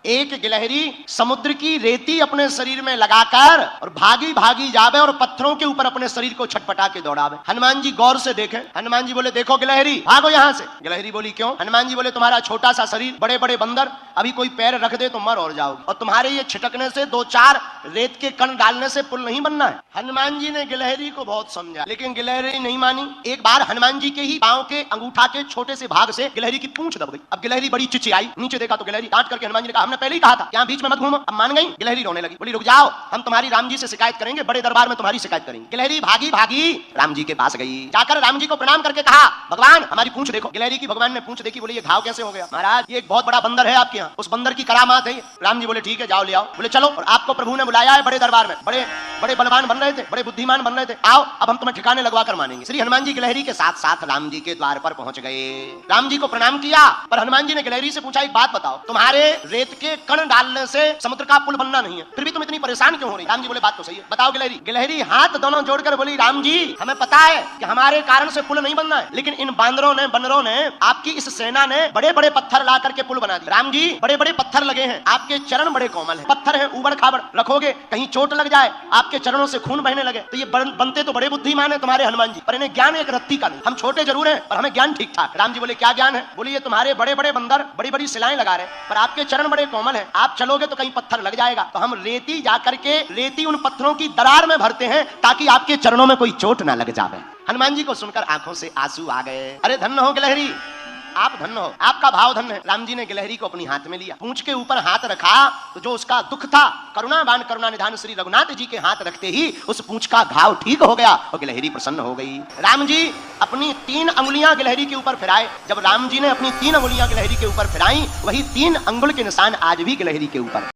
एक गिलहरी समुद्र की रेती अपने शरीर में लगाकर और भागी भागी जावे और पत्थरों के ऊपर अपने शरीर को छटपटा के दौड़ावे। हनुमान जी गौर से देखे, हनुमान जी बोले देखो गिलहरी भागो यहाँ से। गिलहरी बोली क्यों? हनुमान जी बोले तुम्हारा छोटा सा शरीर, बड़े बड़े बंदर, अभी कोई पैर रख दे तो मर और जाओगे, और तुम्हारे ये छिटकने से दो चार रेत के कण डालने से पुल नहीं बनना है। हनुमान जी ने गिलहरी को बहुत समझा, लेकिन गिलहरी नहीं मानी। एक बार हनुमान जी के ही पांव के अंगूठा के छोटे से भाग से गिलहरी की पूंछ दब गई। अब गिलहरी बड़ी चिचियाई, नीचे देखा तो गिलहरी डांट करके हनुमान जी ने कहा हमने पहले ही कहा था यहाँ बीच में मत घूमो। अब मान गई। गिलहरी रोने लगी, बोली रुक जाओ, हम तुम्हारी राम जी से शिकायत करेंगे, बड़े दरबार में तुम्हारी शिकायत करेंगे। गिलहरी भागी भागी राम जी के पास गई, जाकर राम जी को प्रणाम करके कहा भगवान हमारी पूंछ देखो। गिलहरी की भगवान ने पूंछ देखी, बोले ये घाव कैसे हो गया? महाराज ये एक बहुत बड़ा बंदर है आपके यहाँ, उस बंदर की करामात है। राम जी बोले ठीक है जाओ ले आओ। बोले चलो, और आपको प्रभु ने बुलाया है बड़े दरबार में, बड़े बड़े बलवान बन रहे थे, बड़े बुद्धिमान बन रहे थे, आओ अब हम तुम्हें ठिकाने लगवा कर मानेंगे। श्री हनुमान जी गिलहरी के साथ साथ राम जी के द्वार पर पहुंच गए। राम जी को प्रणाम किया, पर हनुमान जी ने गिलहरी से पूछा एक बात बताओ, तुम्हारे रेत के कण डालने से समुद्र का पुल बनना नहीं है, फिर भी तुम इतनी परेशान क्यों हो रही? राम जी बोले बात तो सही है, बताओ गिलहरी। गिलहरी हाथ दोनों जोड़कर बोली राम जी हमें पता है कि हमारे कारण से पुल नहीं बनना है, लेकिन इन बंदरों ने आपकी इस सेना ने बड़े बड़े पत्थर ला करके पुल बना दिया। राम जी बड़े बड़े पत्थर लगे हैं, आपके चरण बड़े कोमल हैं, पत्थर हैं उबड़ खाबड़, रखोगे कहीं चोट लग जाए, आपके चरणों से खून बहने लगे, तो ये बनते तो बड़े बुद्धिमान है तुम्हारे हनुमान जी, पर इन्हें ज्ञान एक रत्ती का नहीं। हम छोटे जरूर हैं पर हमें ज्ञान ठीक ठाक। राम जी बोले क्या ज्ञान है? बोले ये तुम्हारे बड़े बड़े बंदर बड़ी बड़ी सिलाएं लगा रहे, पर आपके चरण बड़े कोमल हैं, आप चलोगे तो कहीं पत्थर लग जाएगा, तो हम रेती जाकर के रेती उन पत्थरों की दरार में भरते हैं ताकि आपके चरणों में कोई चोट ना लग जाए। हनुमान जी को सुनकर आंखों से आंसू आ गए। अरे धन्य हो गिलहरी, आप धन्य हो, आपका भाव धन्य है। राम जी ने गिलहरी को अपनी हाथ में लिया, पूंछ के ऊपर हाथ रखा तो जो उसका दुख था, करुणावान करुणा निधान श्री रघुनाथ जी के हाथ रखते ही उस पूंछ का घाव ठीक हो गया और गिलहरी प्रसन्न हो गई। राम जी अपनी 3 अंगुलियां गिलहरी के ऊपर फिराए। जब राम जी ने अपनी 3 अंगुलियां गिलहरी के ऊपर फिराई, वही 3 अंगुल के निशान आज भी गिलहरी के ऊपर।